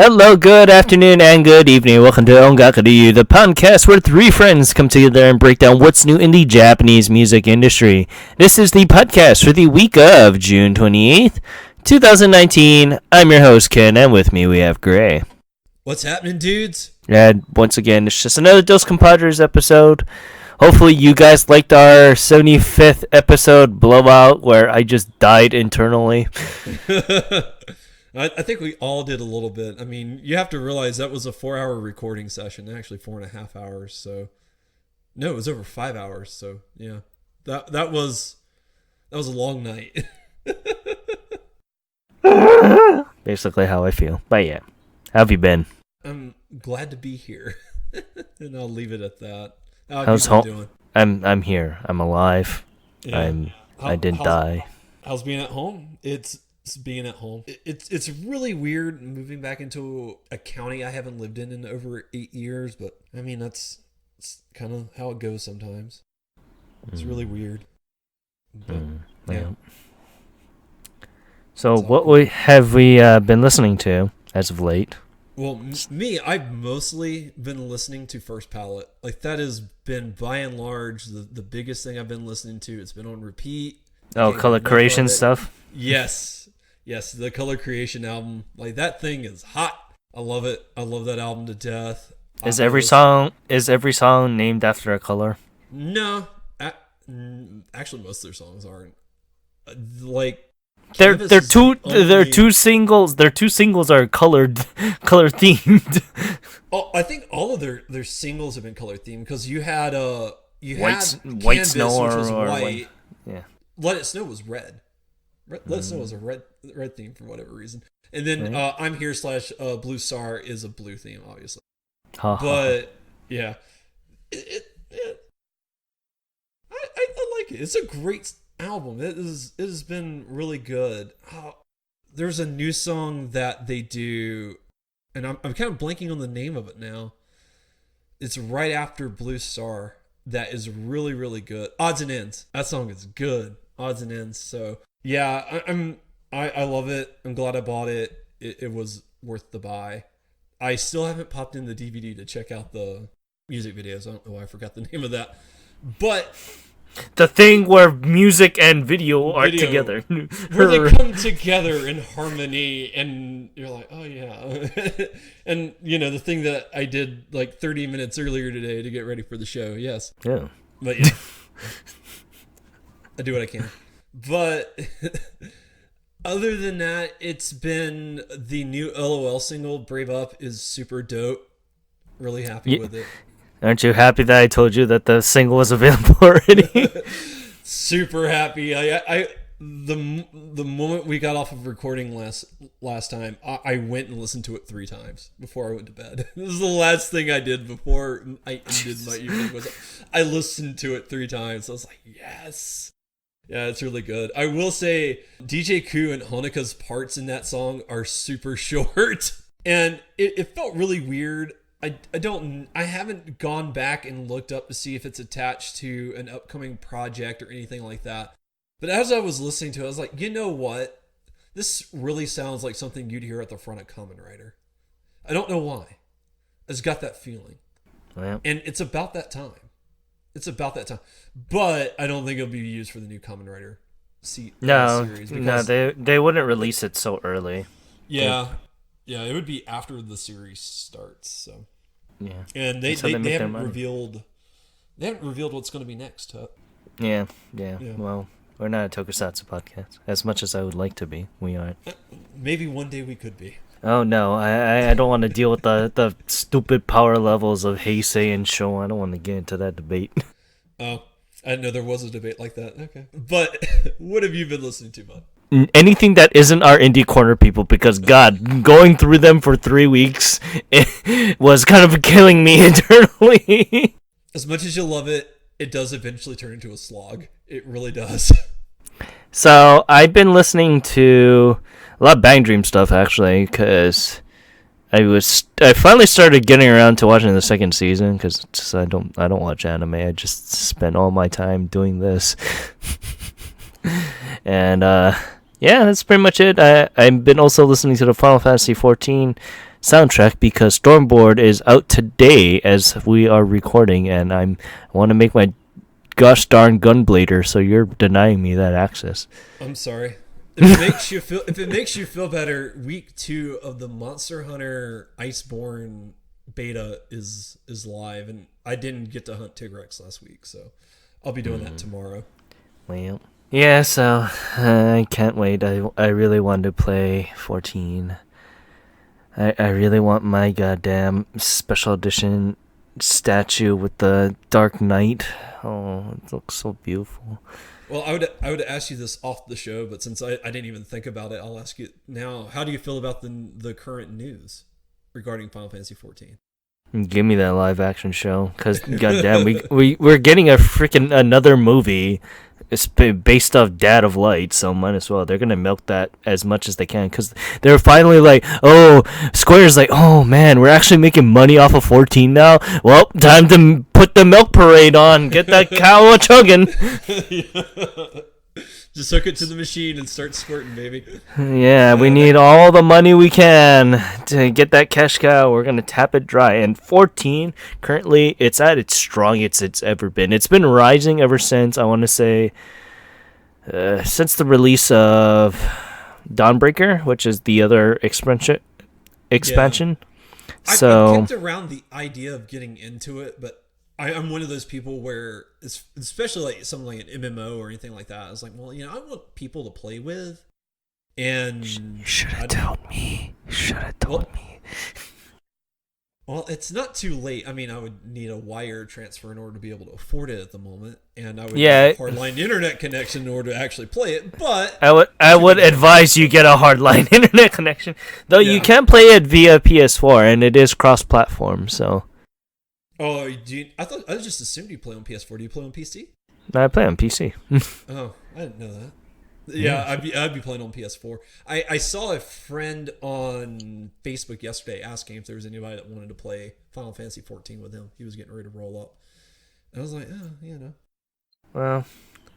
Hello, good afternoon, and good evening. Welcome to Ongaku, the podcast where three friends come together and break down what's new in the Japanese music industry. This is the podcast for the week of June 28th, 2019. I'm your host, Ken, and with me we have Gray. What's happening, dudes? And once again, it's just another Dos Compadres episode. Hopefully you guys liked our 75th episode blowout where I just died internally. I think we all did a little bit. I mean, you have to realize that was a 4-hour recording session, actually 4.5 hours. So, no, it was over 5 hours. So, yeah, that was a long night. Basically how I feel. But yeah, how have you been? I'm glad to be here, and I'll leave it at that. How's home? Doing? I'm here. I'm alive. Yeah. I didn't die. How's being at home? It's being at home. It's really weird moving back into a county I haven't lived in over 8 years, but I mean it's kind of how it goes sometimes. It's really weird. But, yeah. So what have we been listening to as of late? Well, I've mostly been listening to First Palette. Like that has been by and large the biggest thing I've been listening to. It's been on repeat. Oh, color creation stuff? Yes, the Color Creation album. Like that thing is hot. I love it. I love that album to death. Is every song named after a color? No. Actually most of their songs aren't. Like They're two singles are color themed. Oh, I think all of their singles have been color themed because you had White Snow, which was or white. Yeah. Let It Snow was red. Let It Snow was a red theme for whatever reason. And then I'm Here / Blue Star is a blue theme, obviously. But yeah, I like it. It's a great album. It has been really good. There's a new song that they do, and I'm kind of blanking on the name of it now. It's right after Blue Star. That is really, really good. Odds and Ends. That song is good. Odds and Ends. So yeah, I love it. I'm glad I bought it. It was worth the buy. I still haven't popped in the DVD to check out the music videos. I don't know why I forgot the name of that. But the thing where music and video are together. Where they come together in harmony and you're like, oh yeah. And the thing that I did like 30 minutes earlier today to get ready for the show. Yes. Yeah. But yeah. I do what I can. But other than that, it's been the new LOL single, Brave Up, is super dope. Really happy with it. Aren't you happy that I told you that the single was available already? Super happy. The moment we got off of recording last time, I went and listened to it 3 times before I went to bed. This is the last thing I did before I ended my evening. I listened to it 3 times. I was like, yes. Yeah, it's really good. I will say DJ Koo and Honeka's parts in that song are super short. And it felt really weird. I haven't gone back and looked up to see if it's attached to an upcoming project or anything like that. But as I was listening to it, I was like, you know what? This really sounds like something you'd hear at the front of Kamen Rider. I don't know why. I just got that feeling. Well. And it's about that time. But I don't think it'll be used for the new Kamen Rider series. No, they wouldn't release it so early. Yeah. Yeah, it would be after the series starts. So yeah, and they haven't revealed what's going to be next. Yeah. Well, we're not a Tokusatsu podcast. As much as I would like to be, we aren't. Maybe one day we could be. Oh no, I don't want to deal with the stupid power levels of Heisei and Showa. I don't want to get into that debate. Oh, I didn't know there was a debate like that. Okay, but what have you been listening to, bud? Anything that isn't our indie corner people, because God, going through them for 3 weeks it was kind of killing me internally. As much as you love it, it does eventually turn into a slog. It really does. So I've been listening to a lot of Bang Dream stuff actually, because I finally started getting around to watching the second season, because I don't watch anime. I just spend all my time doing this, and Yeah, that's pretty much it. I've been also listening to the Final Fantasy 14 soundtrack because Stormboard is out today as we are recording, and I want to make my gosh darn Gunblader, so you're denying me that access. I'm sorry. If it makes you feel better, week 2 of the Monster Hunter Iceborne beta is live, and I didn't get to hunt Tigrex last week, so I'll be doing that tomorrow. Well, yeah, so I can't wait. I really want to play 14. I really want my goddamn special edition statue with the Dark Knight. Oh, it looks so beautiful. Well, I would ask you this off the show, but since I didn't even think about it, I'll ask you now. How do you feel about the current news regarding Final Fantasy 14? Give me that live action show, because goddamn, we're getting a freaking another movie. It's based off Dad of Light, so might as well. They're gonna milk that as much as they can, because they're finally like, oh, Square's like, oh man, we're actually making money off of 14 now. Well, time to put the milk parade on. Get that cow chugging. Just hook it to the machine and start squirting, baby. Yeah, we need all the money we can to get that cash cow. We're going to tap it dry. And 14, currently, it's at its strongest it's ever been. It's been rising ever since, I want to say, since the release of Dawnbreaker, which is the other expansion. Yeah. So, I kept around the idea of getting into it, but I'm one of those people where, especially like something like an MMO or anything like that, I was like, well, I want people to play with. And you should have told me. Well, it's not too late. I mean, I would need a wire transfer in order to be able to afford it at the moment, and I would need a hardline internet connection in order to actually play it. But I would advise you get a hardline internet connection, though. Yeah. You can play it via PS4, and it is cross-platform. So. Oh, I just assumed you play on PS4. Do you play on PC? I play on PC. Oh, I didn't know that. Yeah, I'd be playing on PS4. I saw a friend on Facebook yesterday asking if there was anybody that wanted to play Final Fantasy 14 with him. He was getting ready to roll up. And I was like, oh, no. Well,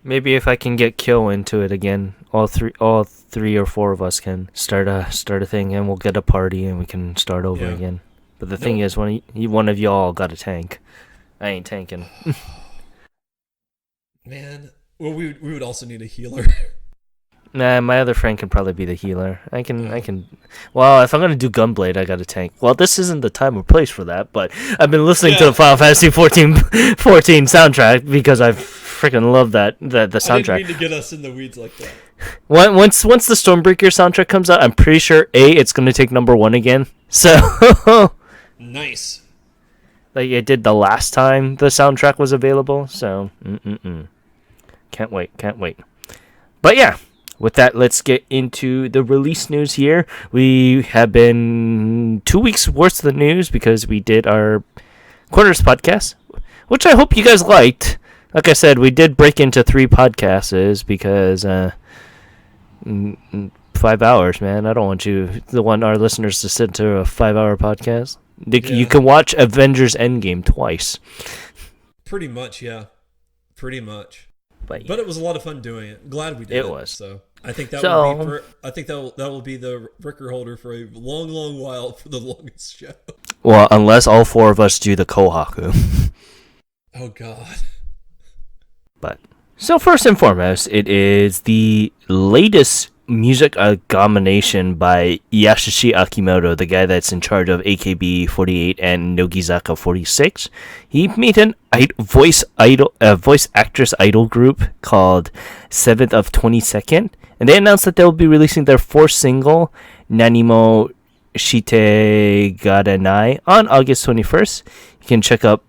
maybe if I can get Kyo into it again, all three or four of us can start a thing, and we'll get a party and we can start over again. But the thing is, one of y'all got a tank. I ain't tanking. Man, well, we would also need a healer. Nah, my other friend can probably be the healer. I can. Well, if I'm gonna do Gunblade, I got a tank. Well, this isn't the time or place for that. But I've been listening to the Final Fantasy 14 soundtrack because I freaking love the soundtrack. I didn't mean to get us in the weeds like that. Once the Stormbreaker soundtrack comes out, I'm pretty sure it's gonna take number 1 again. So. Nice. Like it did the last time the soundtrack was available, so can't wait. But yeah, with that, let's get into the release news here. We have been 2 weeks worth of the news because we did our Quarters podcast, which I hope you guys liked. Like I said, we did break into 3 podcasts because 5 hours, man. I don't want our listeners to sit through a 5-hour podcast. You can watch Avengers Endgame twice. Pretty much, yeah. Pretty much. But it was a lot of fun doing it. Glad we did it. It was. So I think that will be the record holder for a long, long while for the longest show. Well, unless all 4 of us do the Kohaku. Oh God. But so first and foremost, it is the latest music abomination by Yasushi Akimoto, the guy that's in charge of AKB48 and Nogizaka 46. He made an voice actress idol group called 7th of 22nd, and they announced that they'll be releasing their 4th single, Nanimo Shite Garanai, on August 21st. You can check up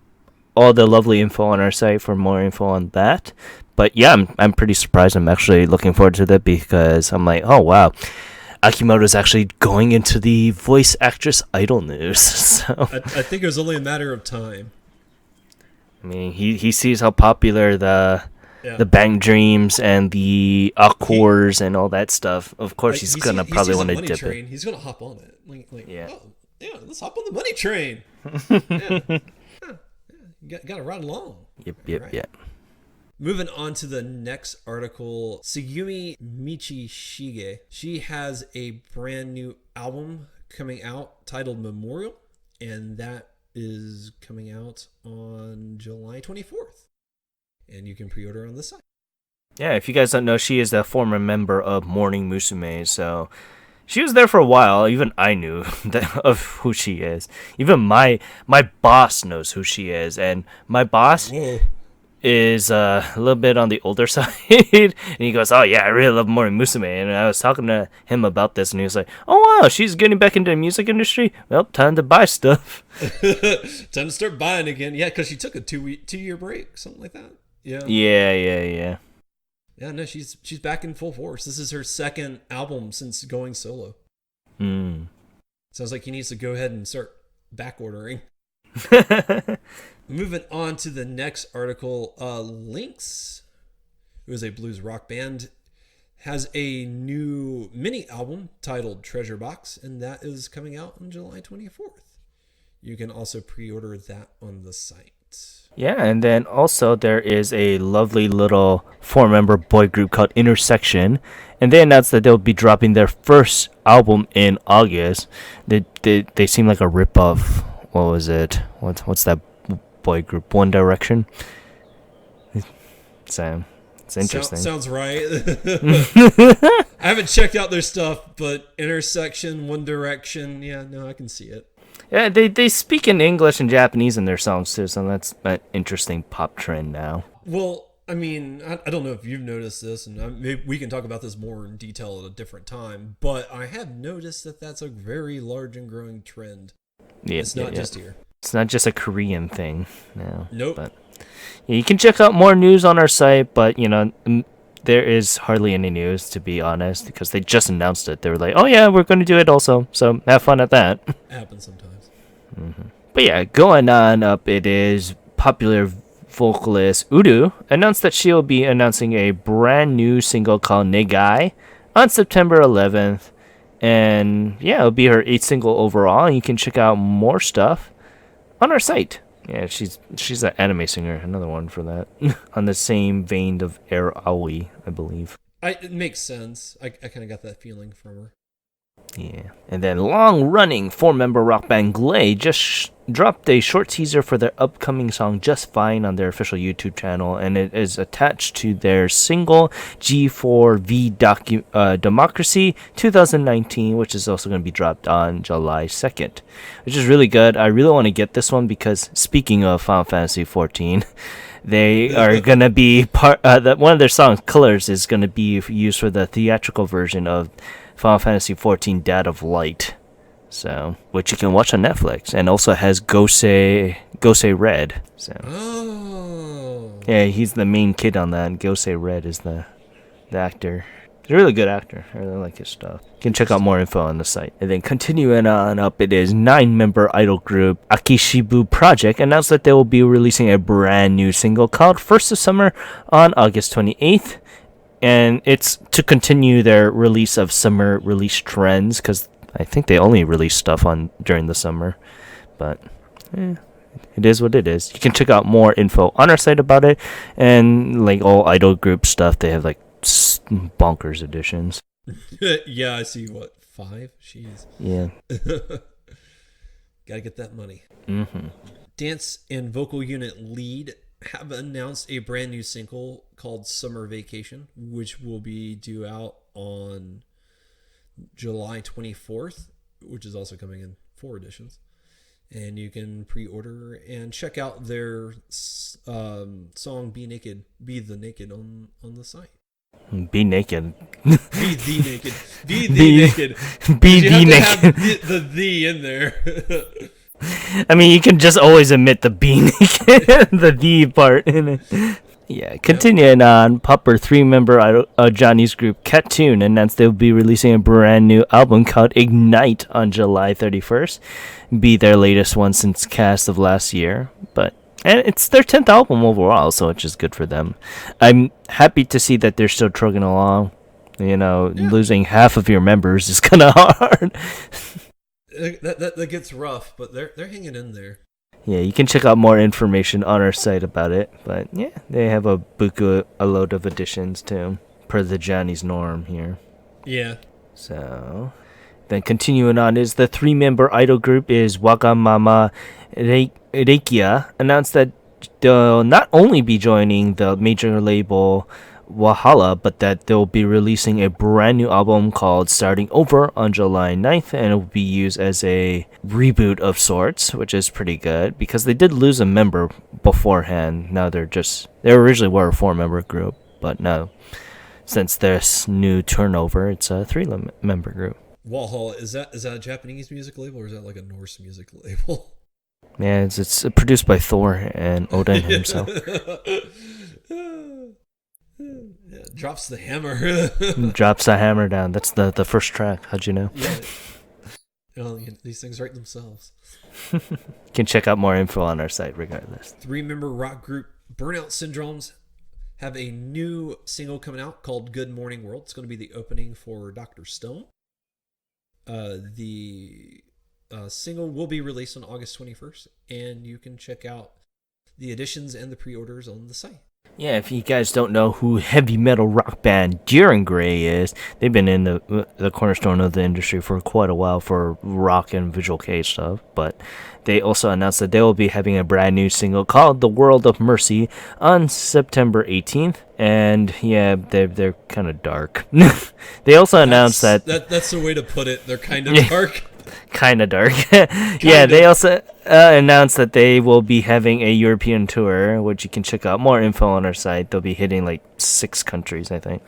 all the lovely info on our site for more info on that. But yeah, I'm pretty surprised. I'm actually looking forward to that because I'm like, oh wow, Akimoto's actually going into the voice actress idol news. So I think it was only a matter of time. I mean, he sees how popular the Bang Dreams and the Accors and all that stuff. Of course, he's gonna probably want to dip it. He's gonna hop on it. Yeah. Oh, yeah, let's hop on the money train. Got to ride along. Yep. Moving on to the next article, Tsugumi Michishige. She has a brand new album coming out titled Memorial, and that is coming out on July 24th. And you can pre-order on the site. Yeah, if you guys don't know, she is a former member of Morning Musume, so she was there for a while. Even I knew of who she is. Even my boss knows who she is, and my boss is a little bit on the older side, and he goes, "Oh yeah, I really love Morning Musume." And I was talking to him about this, and he was like, "Oh wow, she's getting back into the music industry. Well, time to buy stuff." Time to start buying again. Yeah, because she took a 2-year break, something like that. Yeah. Yeah. Yeah, no, she's back in full force. This is her second album since going solo. Sounds like he needs to go ahead and start back ordering. Moving on to the next article, Lynx, who is a blues rock band, has a new mini album titled Treasure Box, and that is coming out on July 24th. You can also pre-order that on the site. Yeah, and then also there is a lovely little 4-member boy group called Intersection, and they announced that they'll be dropping their first album in August. They seem like a rip-off. What was it? What's that boy group? One Direction. So it's interesting. Sounds right. I haven't checked out their stuff, but Intersection, One Direction, yeah, no, I can see it. Yeah, they speak in English and Japanese in their songs too, so that's an interesting pop trend now. Well, I mean, I don't know if you've noticed this, and maybe we can talk about this more in detail at a different time, but I have noticed that that's a very large and growing trend. Yeah, it's not just here. It's not just a Korean thing now. Nope. But yeah, you can check out more news on our site, but there is hardly any news, to be honest, because they just announced it. They were like, "Oh yeah, we're going to do it also." So have fun at that. Happens sometimes. But yeah, going on up, it is popular vocalist Udu announced that she'll be announcing a brand new single called Negai on September 11th. And yeah, it'll be her 8th single overall. And you can check out more stuff on our site. Yeah, she's an anime singer, another one for that. On the same vein of Air Aoi, I believe. It makes sense. I kind of got that feeling from her. Yeah. And then long-running 4-member rock band Glay just dropped a short teaser for their upcoming song Just Fine on their official YouTube channel, and it is attached to their single G4V Democracy 2019, which is also going to be dropped on July 2nd, which is really good. I really want to get this one because, speaking of Final Fantasy 14, they are going to be one of their songs, Colors, is going to be used for the theatrical version of Final Fantasy 14 Dad of Light, so which you can watch on Netflix, and also has Gosei Red. So yeah, he's the main kid on that, and Gosei Red is the actor. He's a really good actor. I really like his stuff. You can check out more info on the site. And then continuing on up, it is 9-member idol group Akishibu Project announced that they will be releasing a brand new single called First of Summer on August 28th. And it's to continue their release of summer release trends, because I think they only release stuff during the summer. But it is what it is. You can check out more info on our site about it. And like all idol group stuff, they have like bonkers editions. Yeah, I see. What, 5? Jeez. Yeah. Gotta get that money. Mm-hmm. Dance and vocal unit Lead have announced a brand new single called Summer Vacation, which will be due out on July 24th, which is also coming in 4 editions. And you can pre-order and check out their song Be the Naked on the site. Be naked. Be the naked. Be the naked. Be the naked. Have the in there. I mean, you can just always omit the being the part in it. Yeah, continuing on, Popper 3-member Johnny's group Cattoon announced they'll be releasing a brand new album called Ignite on July 31st. Be their latest one since Cast of last year, and it's their 10th album overall, so it's just good for them. I'm happy to see that they're still trucking along. Losing half of your members is kind of hard. That gets rough, but they're hanging in there. Yeah, you can check out more information on our site about it. But yeah, they have a load of additions too, per the Johnny's norm here. Yeah. So, then continuing on is the 3-member idol group is Wagamama Reikia announced that they'll not only be joining the major label Wahala, but that they'll be releasing a brand new album called Starting Over on July 9th, and it will be used as a reboot of sorts, which is pretty good because they did lose a member beforehand. Now they originally were a 4-member group, but now since there's new turnover, it's a 3-member group. Walhalla, is that a Japanese music label or is that like a Norse music label? Yeah, it's produced by Thor and Odin himself. Yeah, drops the hammer. Drops the hammer down. That's the first track. How'd you know? Yeah. These things write themselves. You can check out more info on our site regardless. 3-member rock group Burnout Syndromes have a new single coming out called Good Morning World. It's going to be the opening for Dr. Stone. The single will be released on August 21st, and you can check out the editions and the pre-orders on the site. Yeah, if you guys don't know who heavy metal rock band Deer Grey is, they've been in the cornerstone of the industry for quite a while for rock and visual kei stuff. But they also announced that they will be having a brand new single called "The World of Mercy" on September 18th. And yeah, they're kind of dark. They also announced that's the way to put it. They're kind of dark. Kind of dark. Yeah, they also announced that they will be having a European tour, which you can check out more info on our site. They'll be hitting like 6 countries, I think.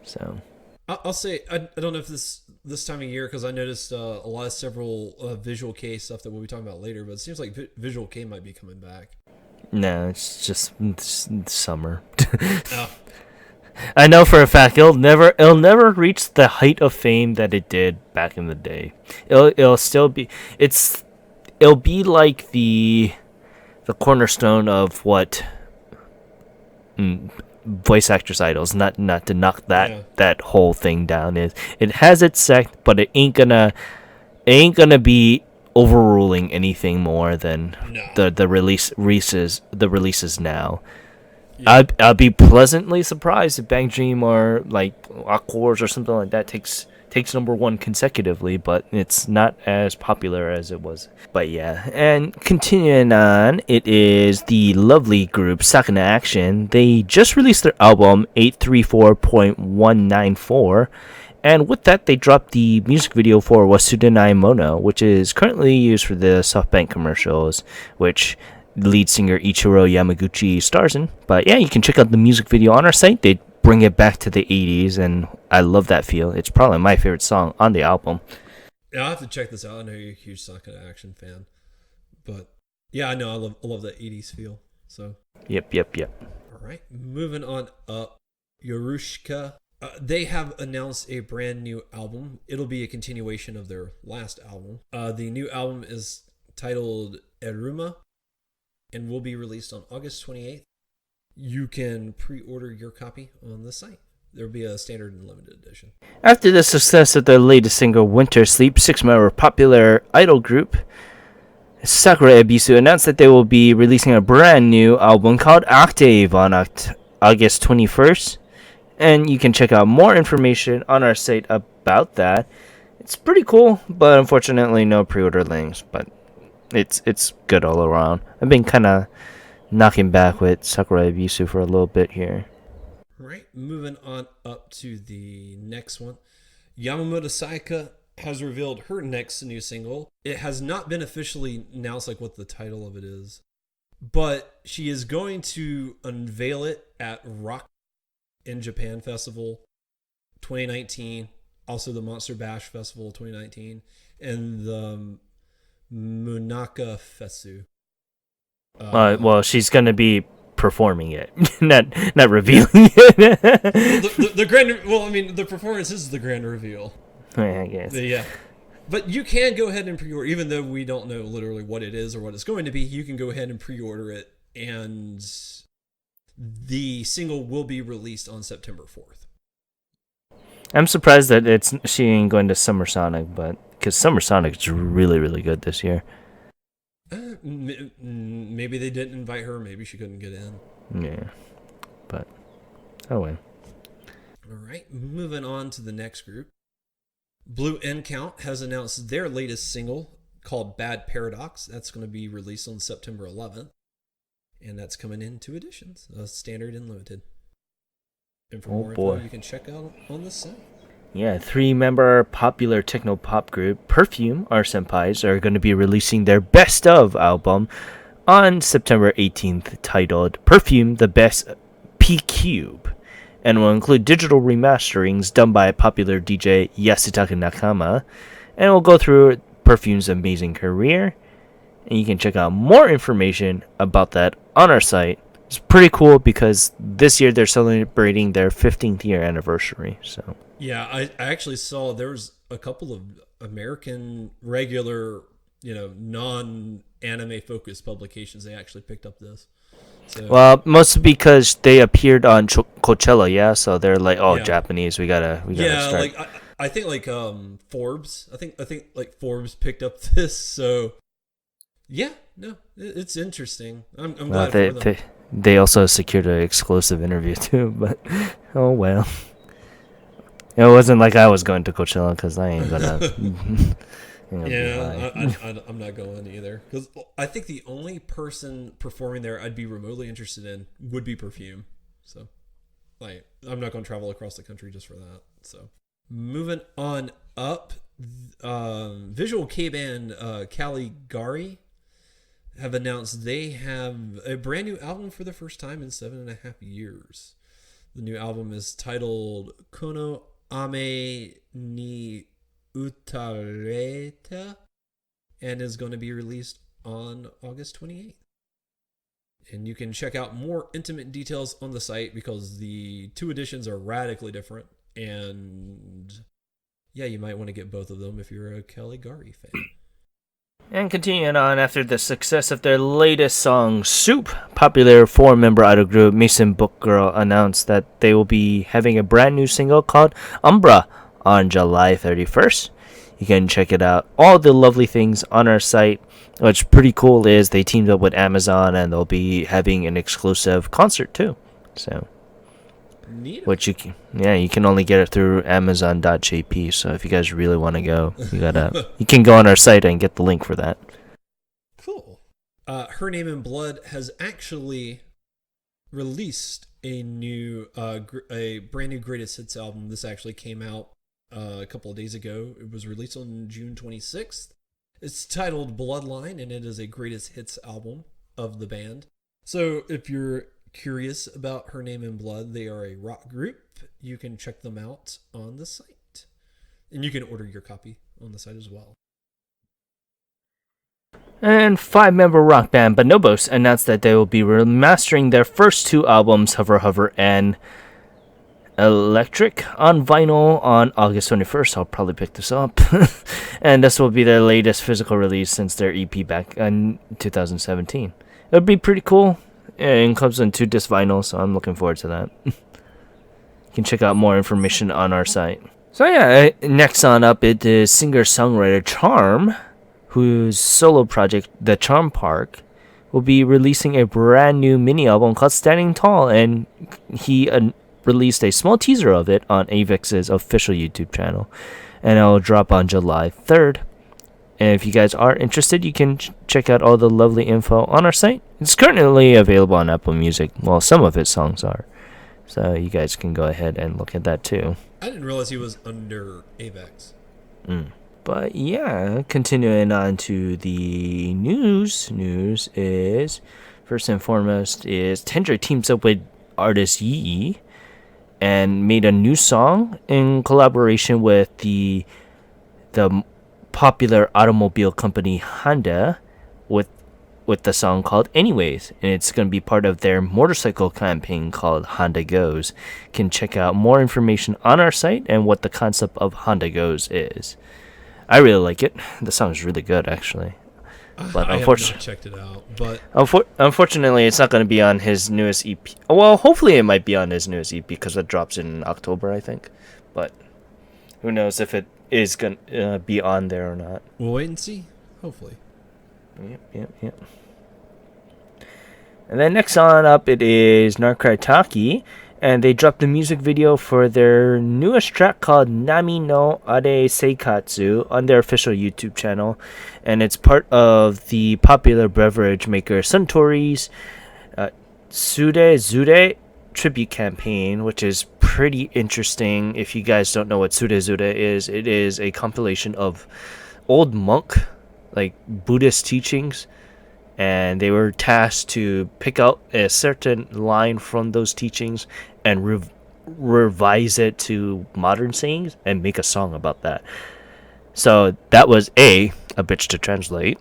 So I'll say I don't know if this time of year, because I noticed a lot of several visual kei stuff that we'll be talking about later, but it seems like visual kei might be coming back. No, it's just summer. Oh. I know for a fact it'll never reach the height of fame that it did back in the day. It'll still be it'll be like the cornerstone of what voice actors idols. Not to knock that whole thing down is. It has its sect, but it ain't gonna be overruling anything more than the releases now. Yeah. I'll be pleasantly surprised if Bang Dream or like Aquars or something like that takes number 1 consecutively, but it's not as popular as it was. But yeah, and continuing on, it is the lovely group Sakana Action. They just released their album 834.194, and with that they dropped the music video for Wasudenai Mono, which is currently used for the SoftBank commercials, which lead singer Ichiro Yamaguchi stars in. But yeah, you can check out the music video on our site. They bring it back to the 80s, and I love that feel. It's probably my favorite song on the album. Yeah, I'll have to check this out. I know you're a huge Sakana Action fan, but yeah, I know I love that 80s feel. So Yep. All right, moving on up, Yorushika. They have announced a brand new album. It'll be a continuation of their last album. The new album is titled Eruma and will be released on August 28th. You can pre-order your copy on the site. There will be a standard and limited edition. After the success of their latest single, Winter Sleep, 6-member popular idol group Sakura Ebisu announced that they will be releasing a brand new album called Octave on August 21st. And you can check out more information on our site about that. It's pretty cool, but unfortunately no pre-order links. But it's good all around. I've been kind of knocking back with Sakura Ebisu for a little bit here. All right, moving on up to the next one. Yamamoto Sayaka has revealed her next new single. It has not been officially announced like what the title of it is, but she is going to unveil it at Rock in Japan Festival 2019, also the Monster Bash Festival 2019, and the Munaka Fesu. Well, she's gonna be performing it, not revealing it. the grand. Well, I mean, the performance is the grand reveal. I guess. Yeah, but you can go ahead and pre-order, even though we don't know literally what it is or what it's going to be. You can go ahead and pre-order it, and the single will be released on September 4th. I'm surprised that she ain't going to Summer Sonic, but because Summer Sonic is really, really good this year. Maybe they didn't invite her. Maybe she couldn't get in. Yeah, but oh well. All right, moving on to the next group. Blue Count has announced their latest single called Bad Paradox. That's going to be released on September 11th. And that's coming in 2 editions, standard and limited. And for more info, you can check out on the site. Yeah, 3-member popular techno pop group Perfume, our senpais, are going to be releasing their Best Of album on September 18th, titled Perfume The Best P-Cube, and will include digital remasterings done by popular DJ Yasutaka Nakama, and will go through Perfume's amazing career. And you can check out more information about that on our site. It's pretty cool because this year they're celebrating their 15th year anniversary. So yeah, I actually saw there was a couple of American regular, non-anime focused publications. They actually picked up this. So, well, mostly because they appeared on Coachella, yeah. So they're like, oh, yeah. Japanese, we gotta start. Like I think like Forbes, I think like Forbes picked up this. So yeah, no, it's interesting. I'm glad for them. They also secured an exclusive interview too, but oh well. It wasn't like I was going to Coachella because I ain't gonna. I'm not going either because I think the only person performing there I'd be remotely interested in would be Perfume. So, like, I'm not going to travel across the country just for that. So, moving on up, visual K band Caligari have announced they have a brand new album for the first time in 7.5 years. The new album is titled Kono Ame ni Utareta and is going to be released on August 28th. And you can check out more intimate details on the site because the 2 editions are radically different. And yeah, you might want to get both of them if you're a Caligari fan. And continuing on, after the success of their latest song, Soup, popular 4-member idol group Mason Book Girl announced that they will be having a brand new single called Umbra on July 31st. You can check it out, all the lovely things on our site. What's pretty cool is they teamed up with Amazon and they'll be having an exclusive concert too. So, neat. Which you can only get it through Amazon.jp. So if you guys really want to go, you can go on our site and get the link for that. Cool. Her Name in Blood has actually released a brand new greatest hits album. This actually came out a couple of days ago. It was released on June 26th. It's titled Bloodline, and it is a greatest hits album of the band. So if you're curious about Her Name in Blood, they are a rock group. You can check them out on the site. And you can order your copy on the site as well. And 5-member rock band Bonobos announced that they will be remastering their first 2 albums, Hover Hover and Electric, on vinyl on August 21st. I'll probably pick this up. And this will be their latest physical release since their EP back in 2017. It would be pretty cool. It comes in 2-disc vinyl, so I'm looking forward to that. You can check out more information on our site. So yeah, next on up it is singer-songwriter Charm, whose solo project, The Charm Park, will be releasing a brand new mini album called Standing Tall, and he released a small teaser of it on Avex's official YouTube channel, and it will drop on July 3rd. And if you guys are interested, you can check out all the lovely info on our site. It's currently available on Apple Music. Well, some of its songs are. So you guys can go ahead and look at that too. I didn't realize he was under Avex. But yeah, continuing on to the news. News is, first and foremost, is Tendra teams up with artist Yee and made a new song in collaboration with the popular automobile company Honda with the song called Anyways, and it's going to be part of their motorcycle campaign called Honda Goes. You can check out more information on our site and what the concept of Honda Goes is. I really like it. The song is really good, actually. But I have not checked it out. But unfortunately, it's not going to be on his newest EP. Well, hopefully it might be on his newest EP because it drops in October, I think. But who knows if it is going to be on there or not. We'll wait and see. Hopefully. Yep. And then next on up, it is Narkaitaki, and they dropped a music video for their newest track called Nami no Are Seikatsu on their official YouTube channel, and it's part of the popular beverage maker Suntory's Sude Zude tribute campaign, which is pretty interesting. If you guys don't know what Sude Zude is, it is a compilation of old monk, like Buddhist teachings, and they were tasked to pick out a certain line from those teachings and revise it to modern sayings and make a song about that. So that was a bitch to translate.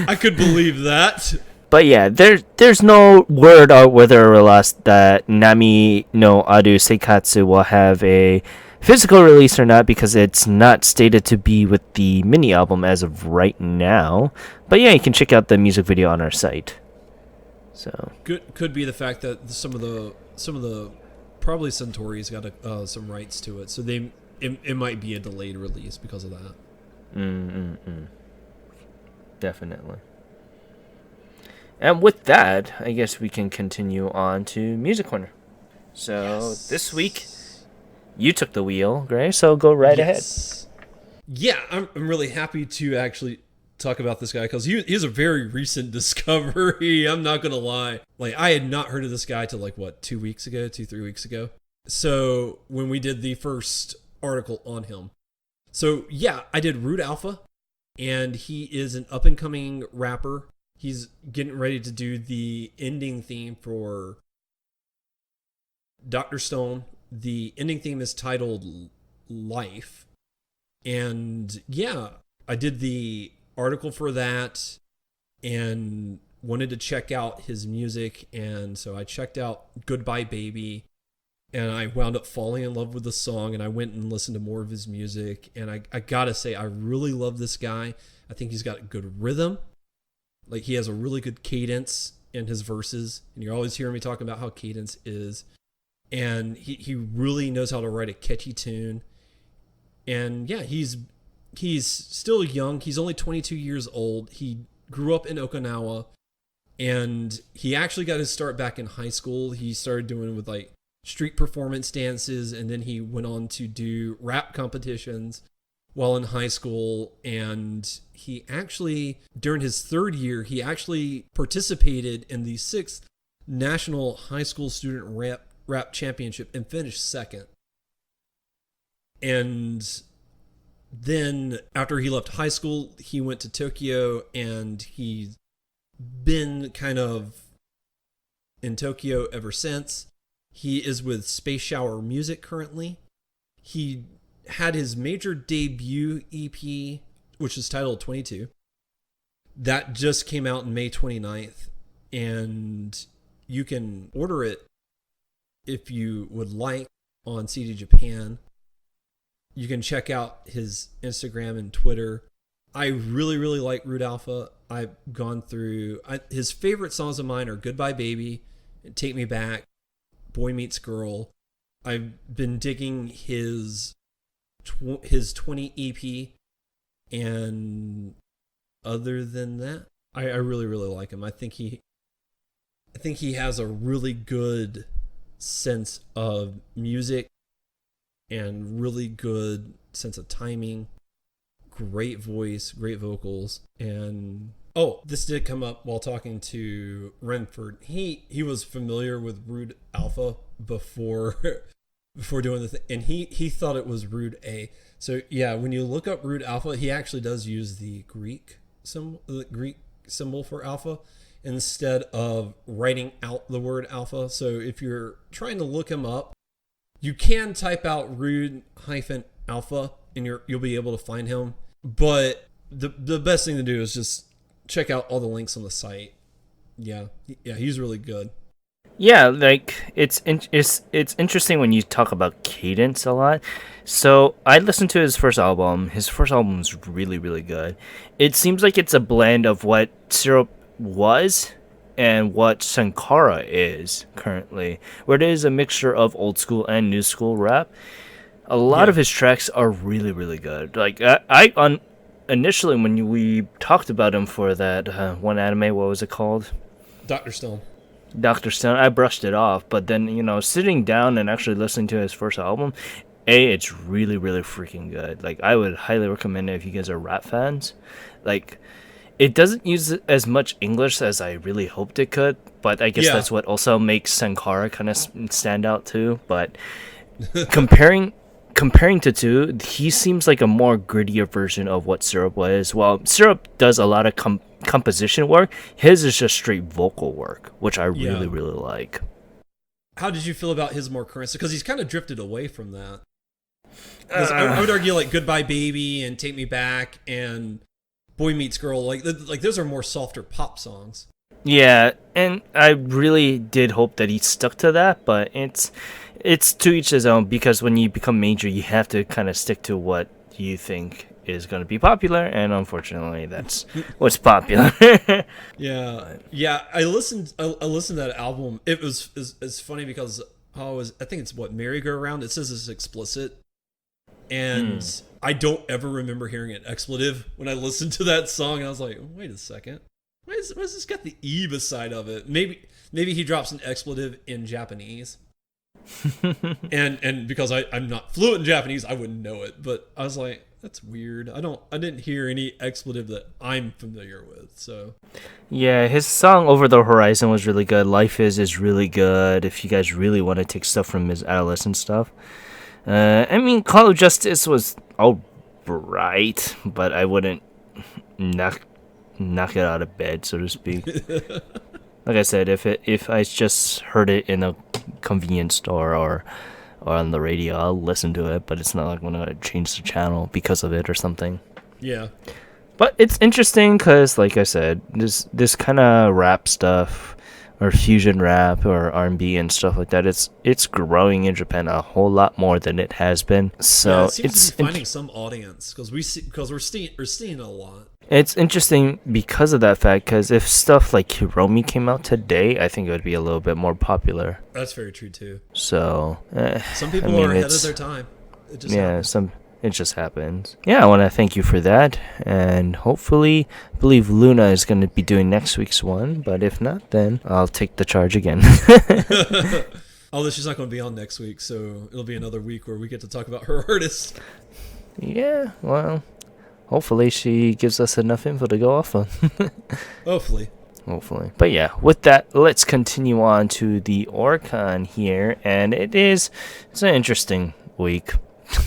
I could believe that. But yeah, there's no word on whether or not that Nami no Aru Seikatsu will have a physical release or not, because it's not stated to be with the mini album as of right now. But yeah, you can check out the music video on our site. So could be the fact that some of the probably Suntory's got some rights to it, so it might be a delayed release because of that. Definitely. And with that, I guess we can continue on to Music Corner. So this week, you took the wheel, Gray, so go right ahead. Yeah, I'm really happy to actually talk about this guy because he's a very recent discovery. I'm not going to lie. Like, I had not heard of this guy till 3 weeks ago. So when we did the first article on him. So yeah, I did Rude Alpha, and he is an up-and-coming rapper. He's getting ready to do the ending theme for Dr. Stone. The ending theme is titled Life. And yeah, I did the article for that and wanted to check out his music. And so I checked out Goodbye Baby, and I wound up falling in love with the song, and I went and listened to more of his music. And I gotta say, I really love this guy. I think he's got a good rhythm. Like, he has a really good cadence in his verses, and you're always hearing me talking about how cadence is. And he really knows how to write a catchy tune. And yeah, he's still young. He's only 22 years old. He grew up in Okinawa, and he actually got his start back in high school. He started doing with street performance dances, and then he went on to do rap competitions while in high school. And he actually, during his third year, he actually participated in the 6th National High School Student Rap Championship and finished second. And then after he left high school, he went to Tokyo, and he's been kind of in Tokyo ever since. He is with Space Shower Music currently. He had his major debut EP, which is titled 22. That just came out on May 29th, and you can order it if you would like on CD Japan. You can check out his Instagram and Twitter. I really, really like Rude Alpha. I've gone through... his favorite songs of mine are Goodbye Baby, Take Me Back, Boy Meets Girl. I've been digging his 20 EP, and other than that, I really, really like him. I think he has a really good sense of music and really good sense of timing. Great voice, great vocals. And this did come up while talking to Renford. He was familiar with Rude Alpha before doing the thing, and he thought it was Rude A. So yeah, when you look up Rude Alpha, he actually does use the Greek symbol for alpha instead of writing out the word alpha. So if you're trying to look him up, you can type out Rude-Alpha and you'll be able to find him. But the best thing to do is just check out all the links on the site. Yeah, he's really good. Yeah, it's interesting when you talk about cadence a lot. So I listened to his first album. His first album was really, really good. It seems like it's a blend of what Syrup was and what Sankara is currently, where it is a mixture of old school and new school rap. A lot of his tracks are really, really good. Like initially when we talked about him for that one anime, what was it called? Dr. Stone. Dr. Stone, I brushed it off, but then, sitting down and actually listening to his first album, it's really, really freaking good. Like, I would highly recommend it if you guys are rap fans. Like, it doesn't use as much English as I really hoped it could, but I guess that's what also makes Sankara kind of stand out too. But comparing to two, he seems like a more grittier version of what Syrup was. While Syrup does a lot of composition work, his is just straight vocal work, which I really, really like. How did you feel about his more current? Because he's kind of drifted away from that. I would argue like Goodbye Baby and Take Me Back and Boy Meets Girl, like those are more softer pop songs. Yeah, and I really did hope that he stuck to that, but it's to each his own, because when you become major, you have to kind of stick to what you think is going to be popular, and unfortunately, that's what's popular. Yeah. I listened to that album. It's funny because I think it's Merry-Go-Round. It says it's explicit, and I don't ever remember hearing an expletive when I listened to that song. And I was like, wait a second, why has this got the E beside of it? Maybe he drops an expletive in Japanese. and because I'm not fluent in Japanese, I wouldn't know it. But I was like, that's weird. I didn't hear any expletive that I'm familiar with. So yeah, his song Over the Horizon was really good. Life is really good if you guys really want to take stuff from his adolescent stuff. I mean, Call of Justice was all right, but I wouldn't knock it out of bed, so to speak. Like I said, if I just heard it in a convenience store or on the radio, I'll listen to it, but it's not like I'm gonna change the channel because of it or something. Yeah. But it's interesting because, like I said, this kind of rap stuff, or fusion rap or R&B and stuff like that, it's growing in Japan a whole lot more than it has been. So it seems to be finding some audience because we're seeing a lot. It's interesting because of that fact, because if stuff like Hiromi came out today, I think it would be a little bit more popular. That's very true too. So some people are ahead of their time. It just happens. Yeah, I want to thank you for that, and hopefully, I believe Luna is going to be doing next week's one, but if not, then I'll take the charge again. Although she's not going to be on next week, so it'll be another week where we get to talk about her artist. Yeah, well, hopefully she gives us enough info to go off on. Hopefully. But yeah, with that, let's continue on to the Oricon here, and it's an interesting week.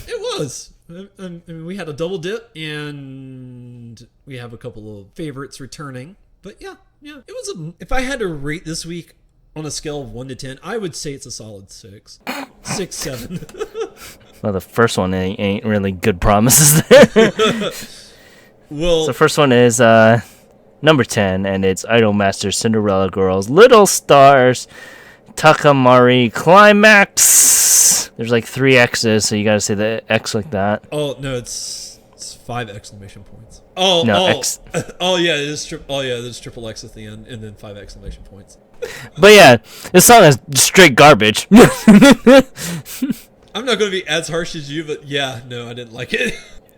It was. I mean, we had a double dip, and we have a couple of favorites returning. But yeah, it was if I had to rate this week on a scale of 1 to 10, I would say it's a solid 6, 7. Well, the first one ain't really good promises there. Well, so the first one is number 10, and it's Idolmaster Cinderella Girls Little Stars Takamari Climax. There's like 3 X's, so you gotta say the X like that. Oh no, it's 5 exclamation points. Oh no, oh X. Oh yeah, there's triple X at the end, and then 5 exclamation points. But yeah, this song is straight garbage. I'm not gonna be as harsh as you, but yeah, no, I didn't like it.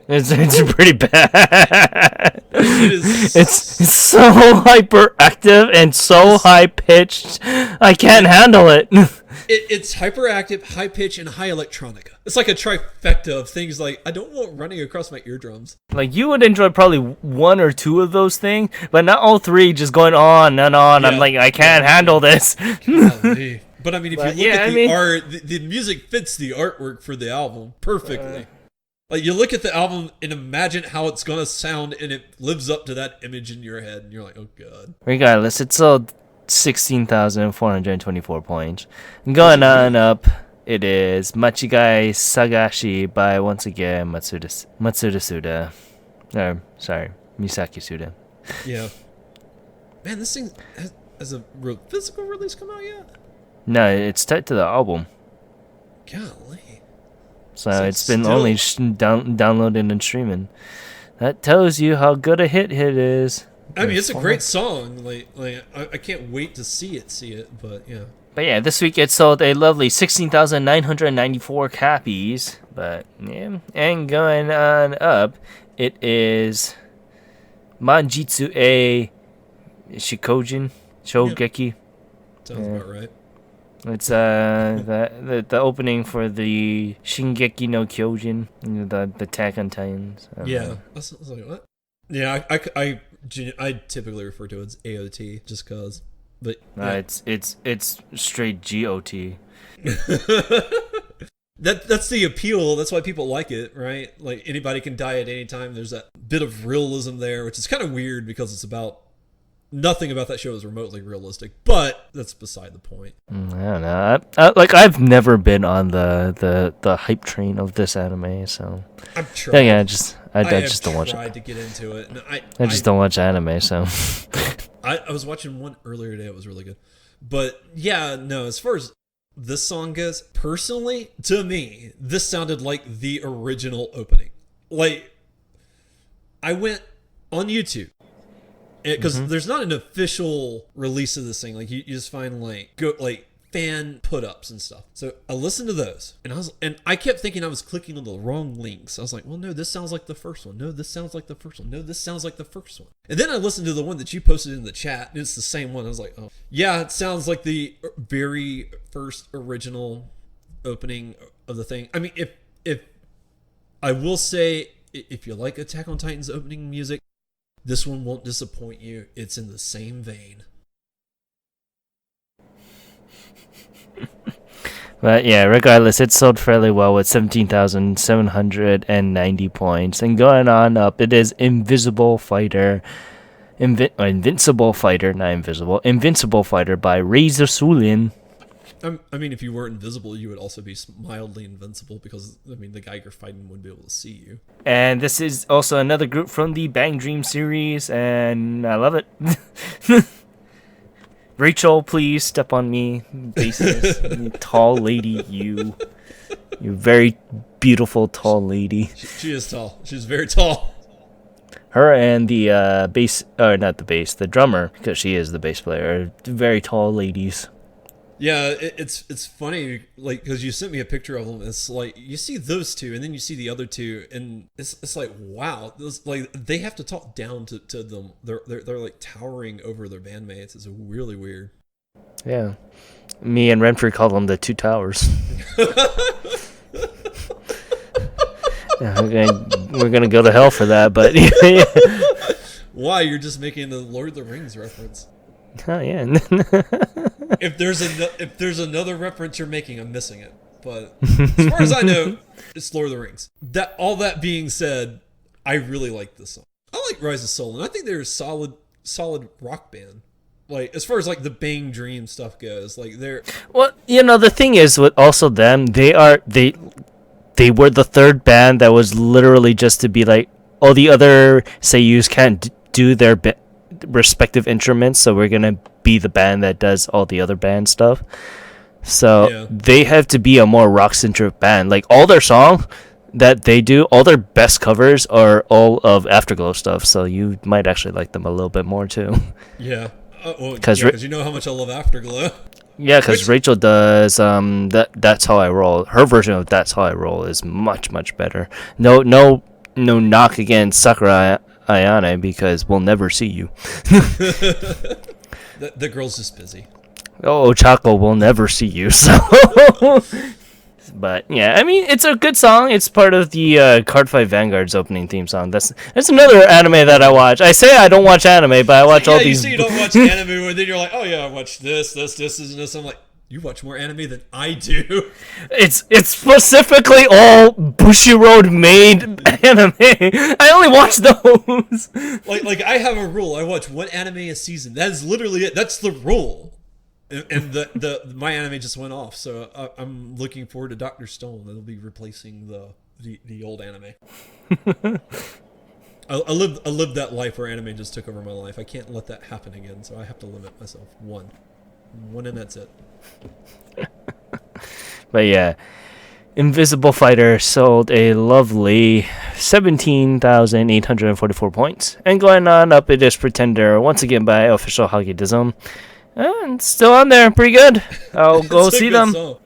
It's pretty bad. It's so hyperactive and so high pitched. I can't handle it. It's hyperactive, high pitch, and high electronica. It's like a trifecta of things like I don't want running across my eardrums. Like you would enjoy probably 1 or 2 of those things, but not all 3 just going on and on. Yeah. I'm like, I can't handle this. But I mean, if you look at the art, the music fits the artwork for the album perfectly. Like you look at the album and imagine how it's gonna sound, and it lives up to that image in your head, and you're like, oh god. Regardless, it sold 16,424 points. Going on up, it is Machigai Sagashi by once again Matsuda Suda. Sorry, Misaki Suda. Yeah. Man, this thing has a real physical release come out yet? No, it's tied to the album. Golly. So it's been only downloading and streaming. That tells you how good a hit it is. I mean, it's a great song. Like I can't wait to see it. But yeah. But yeah, this week it sold a lovely 16,994 copies. But yeah, and going on up, it is Manjitsu e Shogeki. Sounds about right. It's the opening for the Shingeki no Kyojin, the Attack on Titans. Yeah, I was like, what? Yeah, I typically refer to it as AOT just cause, but yeah. It's straight GOT. That's the appeal. That's why people like it, right? Like anybody can die at any time. There's that bit of realism there, which is kind of weird because it's about nothing about that show is remotely realistic. But that's beside the point. I don't know. I've never been on the hype train of this anime, so I'm trying. Yeah, I just don't watch it. I tried to get into it. And I just don't watch anime, so. I was watching one earlier today. It was really good. But yeah, no. As far as this song goes, personally, to me, this sounded like the original opening. Like, I went on YouTube because there's not an official release of this thing. Like, you just find like fan put-ups and stuff. So I listened to those, and I kept thinking I was clicking on the wrong links. I was like, well, no, this sounds like the first one. No, this sounds like the first one. No, this sounds like the first one. And then I listened to the one that you posted in the chat, and it's the same one. I was like, oh, yeah, it sounds like the very first original opening of the thing. I mean, if I will say, if you like Attack on Titan's opening music, this one won't disappoint you. It's in the same vein. But yeah, regardless, it sold fairly well with 17,790 points. And going on up, it is Invincible Fighter, Invincible Fighter by Razor Sulin. I mean, if you weren't invisible, you would also be mildly invincible because, I mean, the guy you're fighting wouldn't be able to see you. And this is also another group from the Bang Dream series, and I love it. Rachel, please step on me, bassist. Tall lady, you very beautiful tall lady. She is tall. She's very tall. Her and the the drummer, because she is the bass player, are very tall ladies. Yeah, it's funny, like, because you sent me a picture of them. It's like you see those two, and then you see the other two, and it's like, wow, those, like, they have to talk down to them. They're like towering over their bandmates. It's really weird. Yeah, me and Renfrey call them the Two Towers. We're gonna go to hell for that, but why? You're just making the Lord of the Rings reference. Oh yeah. If there's another reference you're making, I'm missing it. But as far as I know, it's Lord of the Rings. All that being said, I really like this song. I like Rise of Soul, and I think they're a solid rock band. Like, as far as like the Bang Dream stuff goes, like they're. Well, the thing is with also them, they were the third band that was literally just to be like, all the other seiyus can't do their respective instruments, so we're gonna be the band that does all the other band stuff. So they have to be a more rock-centric band. Like, all their songs that they do, all their best covers are all of Afterglow stuff, so you might actually like them a little bit more too. Yeah. Because you know how much I love Afterglow. Yeah, because Rachel does That's How I Roll. Her version of That's How I Roll is much, much better. No knock against Sakura Ayane, because we'll never see you. The girl's just busy. Oh, Chaco will never see you. So, but yeah, I mean, it's a good song. It's part of the Cardfight Vanguard's opening theme song. That's another anime that I watch. I say I don't watch anime, but I watch all these. Yeah, you say you don't watch anime, and then you're like, oh yeah, I watch this, and this. I'm like, you watch more anime than I do. It's specifically all Bushiroad made anime. I only watch those. Like I have a rule. I watch one anime a season. That is literally it. That's the rule. And my anime just went off, so I'm looking forward to Dr. Stone. It'll be replacing the old anime. I lived that life where anime just took over my life. I can't let that happen again, so I have to limit myself. One, and that's it. But yeah, Invisible Fighter sold a lovely 17,844 points. And going on up, it is Pretender, once again by Official Hagidism. And still on there, pretty good. I'll go see them. I'm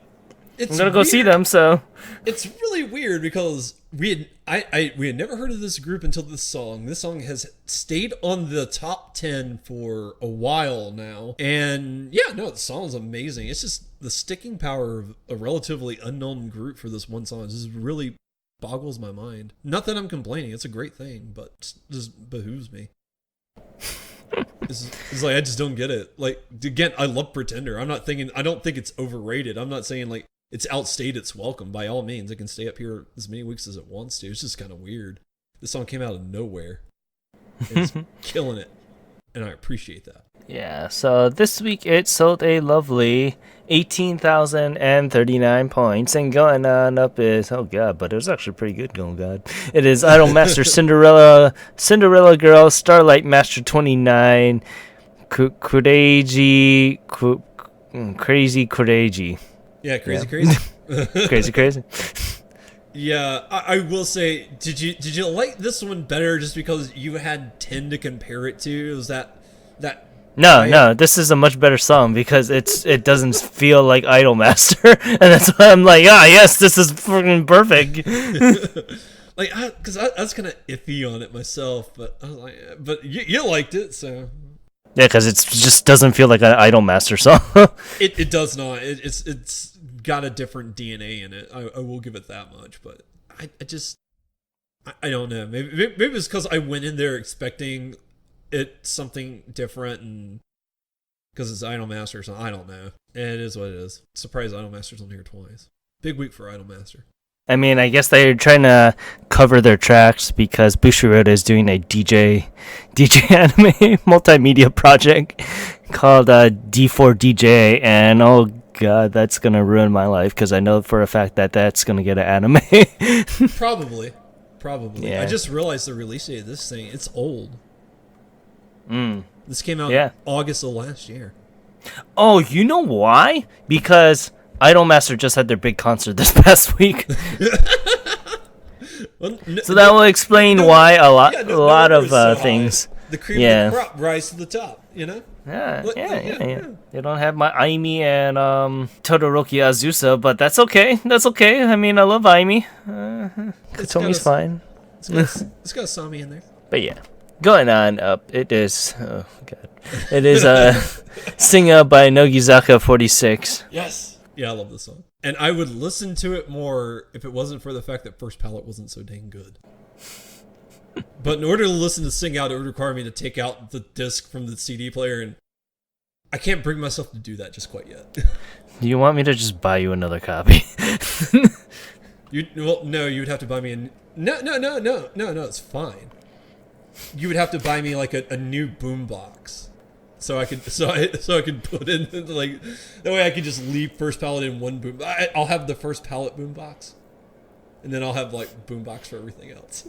gonna go see them, so. It's really weird because we had never heard of this group until this song. This song has stayed on the top 10 for a while now. And yeah, no, the song's amazing. It's just the sticking power of a relatively unknown group for this one song just really boggles my mind. Not that I'm complaining, it's a great thing, but it just behooves me. It's like I just don't get it. Like, again, I love Pretender. I don't think it's overrated. I'm not saying like it's outstayed its welcome. By all means, it can stay up here as many weeks as it wants to. It's just kind of weird. This song came out of nowhere. It's killing it, and I appreciate that. Yeah, so this week it sold a lovely 18,039 points, and going on up is, oh god, but it was actually pretty good, oh god. It is Idolmaster Cinderella Girl, Starlight Master 29, Crazy. Yeah, crazy. Crazy. Yeah, I will say, did you like this one better just because you had 10 to compare it to? Was that No, this is a much better song because it doesn't feel like Idolmaster, and that's why I'm like, yes, this is fucking perfect. Like, because I was kind of iffy on it myself, but I was like, but you liked it, so. Yeah, because it just doesn't feel like an Idolmaster song. It does not. It's got a different DNA in it. I will give it that much, but I don't know. Maybe it's because I went in there expecting it something different, and because it's Idolmaster, so I don't know. And it is what it is. Surprised Idolmaster's on here twice. Big week for Idolmaster. I mean, I guess they're trying to cover their tracks because Bushiroad is doing a DJ anime multimedia project called D4DJ, and oh god, that's gonna ruin my life because I know for a fact that that's gonna get an anime. Probably. Yeah. I just realized the release date of this thing. It's old. This came out August of last year. Oh, you know why? Because Idolmaster just had their big concert this past week. So that will explain why a lot of things. The cream of the crop rise to the top, you know? Yeah. They don't have my Aimi and Todoroki Azusa, but that's okay. I mean, I love Aimi. Katomi's fine. It's got Sami in there. But yeah, going on up, it is... Oh, God. It is Singa by Nogizaka 46. Yes. Yeah, I love this song. And I would listen to it more if it wasn't for the fact that First Palette wasn't so dang good. But in order to listen to Sing Out, it would require me to take out the disc from the CD player, and I can't bring myself to do that just quite yet. Do you want me to just buy you another copy? No, you would have to buy me a... No, it's fine. You would have to buy me like a new boombox. So I could put in like that way I could just leave First Palette in one boom. I'll have the First Palette boombox, and then I'll have like boombox for everything else.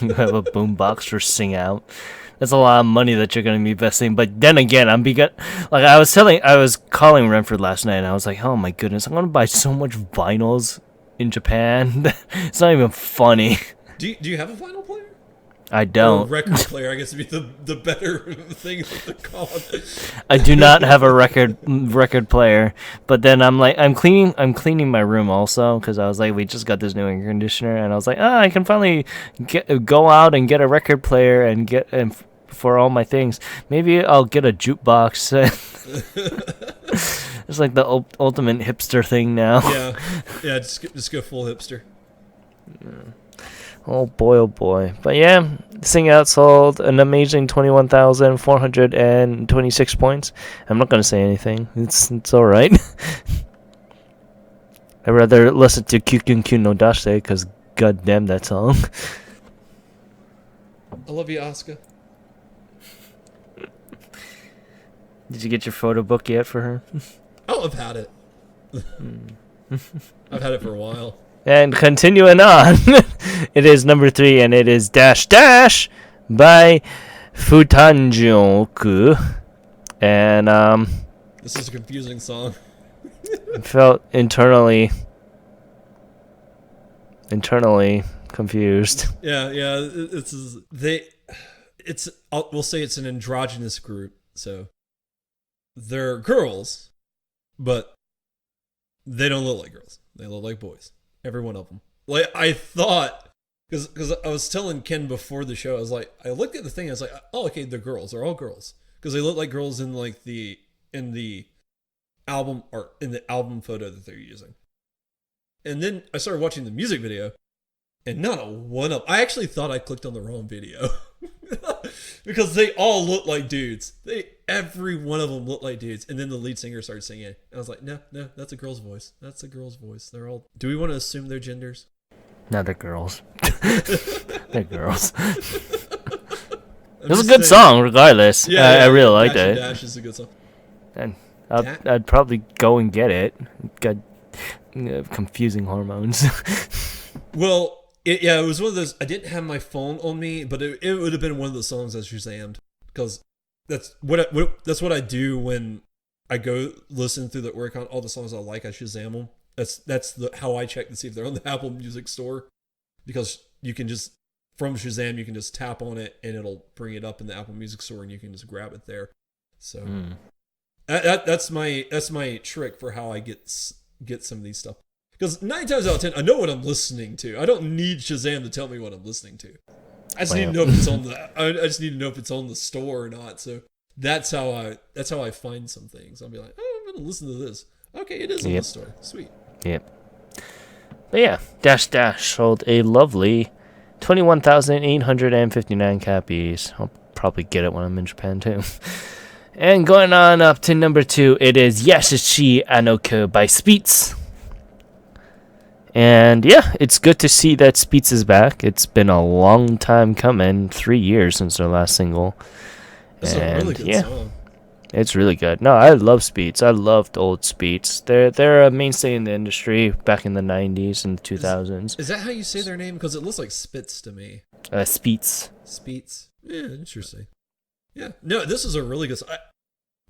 You have a boombox for Sing Out. That's a lot of money that you're gonna be investing. But then again, I was calling Renford last night, and I was like, oh my goodness, I'm gonna buy so much vinyls in Japan. It's not even funny. Do you have a vinyl player? I don't. Or a record player, I guess, would be the better thing to call it. I do not have a record player, but then I'm cleaning my room also because I was like, we just got this new air conditioner, and I was like, I can finally go out and get a record player and for all my things. Maybe I'll get a jukebox. It's like the ultimate hipster thing now. Yeah, just go full hipster. Yeah. Oh boy. But yeah, Sing Out sold an amazing 21,426 points. I'm not going to say anything. It's alright. I'd rather listen to Kyukun Kyun no Dashte because goddamn that song. I love you, Asuka. Did you get your photo book yet for her? Oh, I've had it. I've had it for a while. And continuing on, it is number 3, and it is Dash Dash by Futanjoku. And this is a confusing song. I felt internally confused. Yeah, we'll say it's an androgynous group, so they're girls, but they don't look like girls. They look like boys. Every one of them. Like I thought, because I was telling Ken before the show, I was like, I looked at the thing, I was like, oh, okay, they're girls. They're all girls because they look like girls in like the album art in the album photo that they're using. And then I started watching the music video, and not a one up. I actually thought I clicked on the wrong video because they all look like dudes. Every one of them look like dudes. And then the lead singer started singing, and I was like, no, that's a girl's voice. That's a girl's voice. They're all. Do we want to assume their genders? No, they're girls. They're girls. It was a good song, regardless. I really liked it. Dash is a good song. And I'd probably go and get it. Got confusing hormones. Well, it was one of those. I didn't have my phone on me, but it would have been one of the songs I Shazammed because that's what I do when I go listen through the Oricon. All the songs I like, I Shazam them. That's how I check to see if they're on the Apple Music Store, because you can just from Shazam you can just tap on it and it'll bring it up in the Apple Music Store and you can just grab it there. So that's my trick for how I get some of these stuff. Because 9 times out of 10, I know what I'm listening to. I don't need Shazam to tell me what I'm listening to. I just need to know if it's on I just need to know if it's on the store or not. So that's how I find some things. I'll be like, oh, I'm gonna listen to this. Okay, it is on the store. Sweet. Yep. But yeah, Dash sold a lovely 21,859 copies. I'll probably get it when I'm in Japan too. And going on up to number 2, it is Yashishi Anoko by Speets. And yeah, it's good to see that Speets is back. It's been a long time coming, 3 years since their last single. That's a really good song. It's really good. No, I love Speets. I loved old Speets. They're a mainstay in the industry back in the 90s and 2000s. Is that how you say their name? Because it looks like Spitz to me. Speets. Speets. Yeah, interesting. Yeah. No, this is a really good song.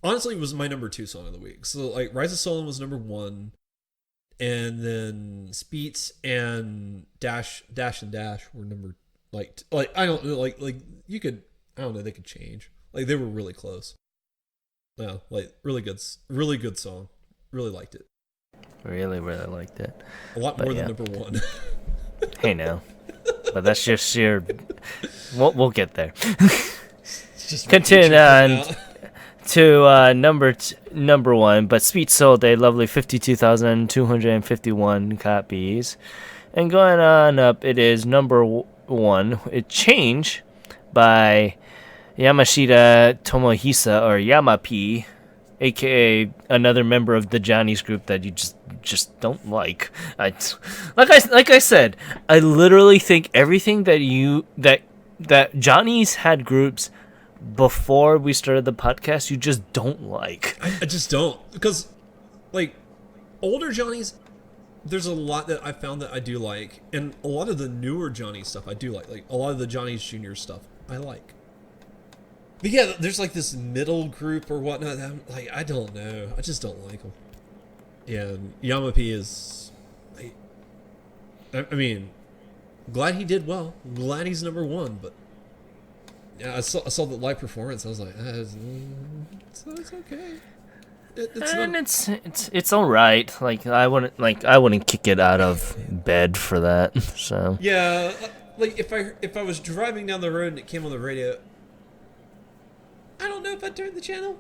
Honestly, it was my number 2 song of the week. So, like, Rise of Solon was number 1. And then Speets and Dash were number, like I don't know, like you could, I don't know, they could change. Like, they were really close. No, like, really good song. Really liked it. Really liked it. A lot more than number 1. Hey, now. But that's just your... We'll get there. Continue on to number 1. But Speed sold a lovely 52,251 copies. And going on up, it is number 1. It changed by Yamashita Tomohisa, or Yamapi, aka another member of the Johnny's group that you just don't like. Like I said, I literally think everything that Johnny's had groups before we started the podcast, you just don't like. I just don't, because like older Johnny's, there's a lot that I found that I do like, and a lot of the newer Johnny stuff I do like a lot of the Johnny's Jr. stuff I like. But yeah, there's like this middle group or whatnot that I don't know. I just don't like them. Yeah, and Yamapi is... I mean, glad he did well. Glad he's number 1, but... Yeah, I saw the live performance. I was like, it's okay. It's all right. Like I wouldn't kick it out of bed for that. So yeah, like if I was driving down the road and it came on the radio, I don't know if I'd turn the channel.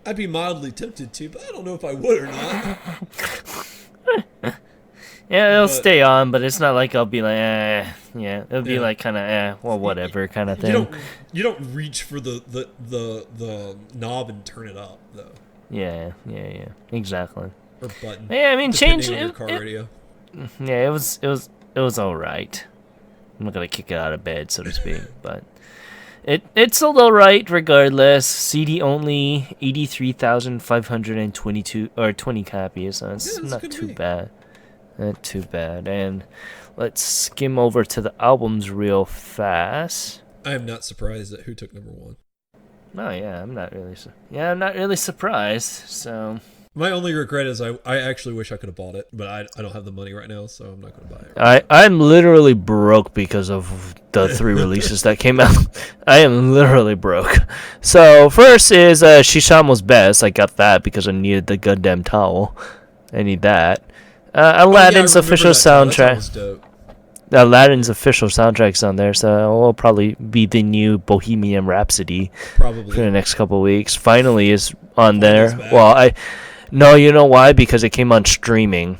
I'd be mildly tempted to, but I don't know if I would or not. Yeah, it'll stay on, but it's not like I'll be like, yeah, it'll be like kind of, well, whatever kind of thing. You don't reach for the knob and turn it up though. Yeah, exactly. Or button. Yeah, I mean, change your car radio. Yeah, it was all right. I'm not gonna kick it out of bed, so to speak, but. It sold all right regardless. CD only 83,522 or 20 copies, so it's not too bad. Not too bad. And let's skim over to the albums real fast. I am not surprised at who took number 1. Oh yeah, I'm not really surprised. So my only regret is I actually wish I could have bought it, but I don't have the money right now, so I'm not going to buy it. I'm literally broke because of the 3 releases that came out. I am literally broke. So first is Shishamo's Best. I got that because I needed the goddamn towel. I need that. Aladdin's official soundtrack. Aladdin's official soundtrack's on there, so it will probably be the new Bohemian Rhapsody Probably. for the next couple of weeks. Finally is on Final's there. back. Well, no, you know why? Because it came on streaming.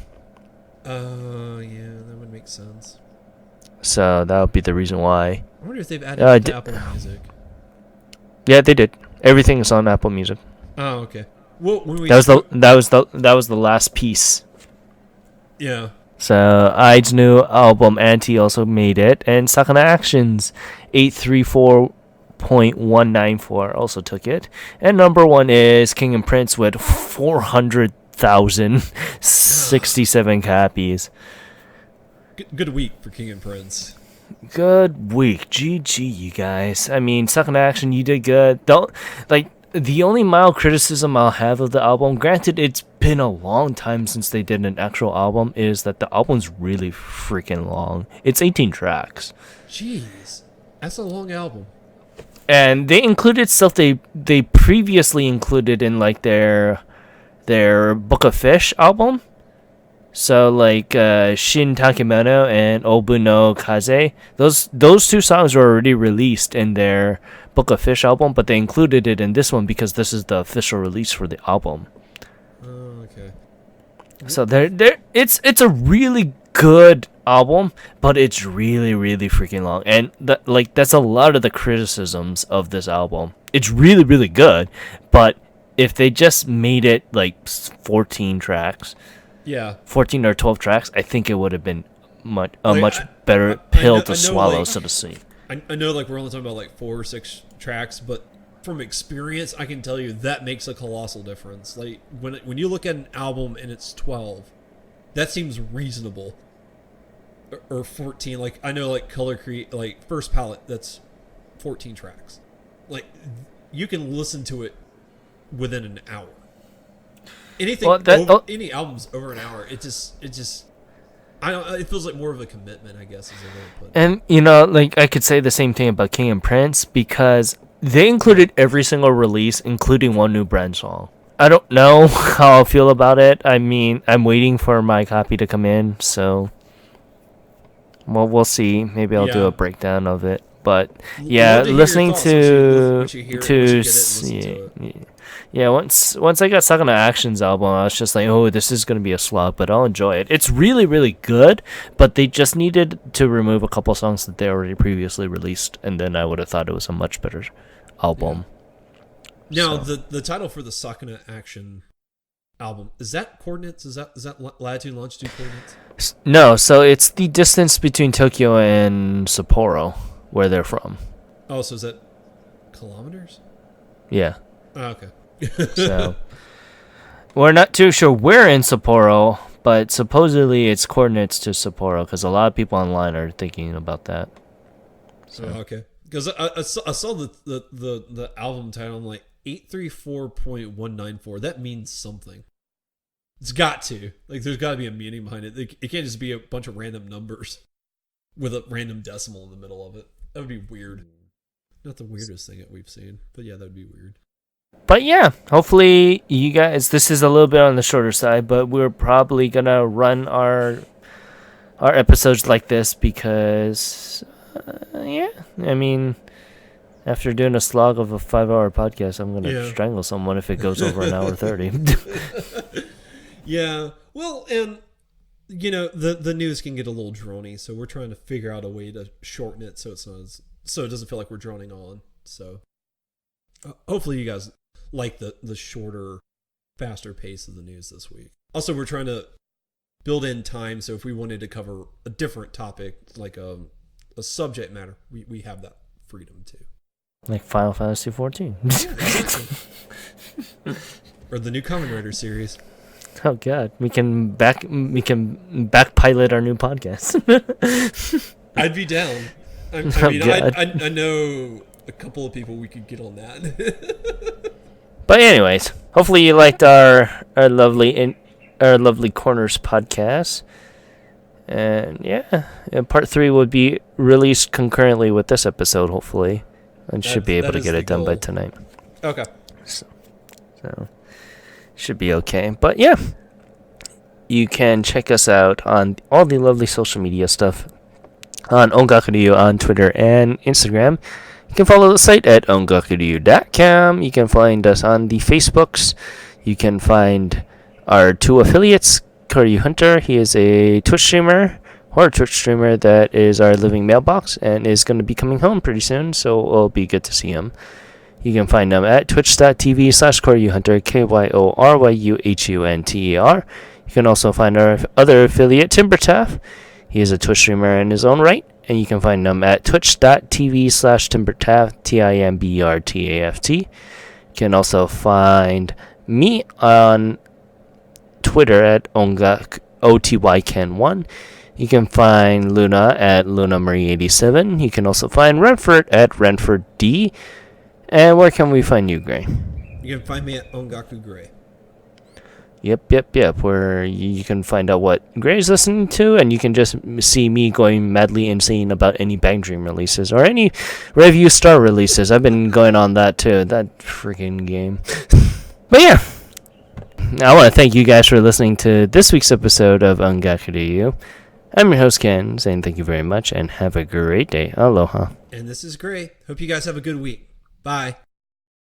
Oh, yeah, that would make sense. So that would be the reason why. I wonder if they've added it to Apple Music. Yeah, they did. Everything is on Apple Music. Oh, okay. Well, That was the last piece. Yeah. So ID's new album Anti also made it, and Sakana Actions 834.194 also took it, and number 1 is King and Prince with 400,067 copies. Good week for King and Prince. Good week, GG, you guys. I mean, Sakana Action, you did good. The only mild criticism I'll have of the album, granted it's been a long time since they did an actual album, is that the album's really freaking long. It's 18 tracks. Jeez. That's a long album. And they included stuff they previously included in like their Book of Fish album. So like Shin Takemono and Obu no Kaze, those 2 songs were already released in their Book of Fish album, but they included it in this one because this is the official release for the album. Oh, okay. So it's a really good album, but it's really, really freaking long, and that's a lot of the criticisms of this album. It's really, really good, but if they just made it like 14 tracks, 14 or 12 tracks, I think it would have been much better pill to swallow, so to speak. I know, like, we're only talking about like 4 or 6 tracks, but from experience, I can tell you that makes a colossal difference. Like, when you look at an album and it's 12, that seems reasonable. Or 14, like, I know, like, like, First Palette, that's 14 tracks. Like, you can listen to it within an hour. Anything, any albums over an hour, it just, it feels like more of a commitment, I guess, is a way to put it. And, like, I could say the same thing about King and Prince, because they included every single release, including one new brand song. I don't know how I'll feel about it. I mean, I'm waiting for my copy to come in, so... Well, we'll see. Maybe I'll do a breakdown of it. But, yeah, listening to... Yeah, once I got stuck on the Actions album, I was just like, oh, this is going to be a slog, but I'll enjoy it. It's really, really good, but they just needed to remove a couple songs that they already previously released, and then I would have thought it was a much better album. Yeah. Now, the title for the Sakana Action album, is that coordinates? Is that latitude and longitude coordinates? No, so it's the distance between Tokyo and Sapporo, where they're from. Oh, so is that kilometers? Yeah. Oh, okay. So we're not too sure where in Sapporo, but supposedly it's coordinates to Sapporo, because a lot of people online are thinking about that. So. Oh, okay. Because I saw the album title, I'm like, 834.194. That means something. It's got to. Like, there's got to be a meaning behind it. It can't just be a bunch of random numbers with a random decimal in the middle of it. That would be weird. Not the weirdest thing that we've seen, but yeah, that would be weird. But yeah, hopefully you guys, this is a little bit on the shorter side, but we're probably going to run our episodes like this because, yeah, I mean, after doing a slog of a 5-hour podcast, I'm going to strangle someone if it goes over an hour 30. Yeah, well, and, the news can get a little drony, so we're trying to figure out a way to shorten it so it doesn't feel like we're droning on. So hopefully you guys like the shorter, faster pace of the news this week. Also, we're trying to build in time, so if we wanted to cover a different topic, like a subject matter, we have that freedom too. Like Final Fantasy 14. Yeah, exactly. Or the new Kamen Rider series. Oh god, we can back pilot our new podcast. I'd be down. I know a couple of people we could get on that. But anyways, hopefully you liked our lovely Corners podcast. And yeah, part 3 would be released concurrently with this episode, hopefully. And should be able to get it done by tonight. Okay. So should be okay. But yeah, you can check us out on all the lovely social media stuff. on Ongakuryu on Twitter and Instagram. You can follow the site at ongakuryu.com. You can find us on the Facebooks. You can find our two affiliates, Koryu Hunter. He is a Twitch streamer, horror Twitch streamer that is our living mailbox and is going to be coming home pretty soon, so it'll be good to see him. You can find them at twitch.tv/KoryuHunter, KYORYUHUNTER. You can also find our other affiliate, Timbertaff. He is a Twitch streamer in his own right, and you can find them at twitch.tv/Timbertaft, TIMBERTAFT. You can also find me on Twitter at OTYKen1. You can find Luna at LunaMarie87. You can also find Renford at RenfordD. And where can we find you, Gray? You can find me at Ongaku Gray. Yep. Where you can find out what Gray's listening to, and you can just see me going madly insane about any Bang Dream releases or any Review Star releases. I've been going on that too. That freaking game. But yeah, I want to thank you guys for listening to this week's episode of Ongakuryu. I'm your host, Ken, saying thank you very much and have a great day. Aloha. And this is Gray. Hope you guys have a good week. Bye.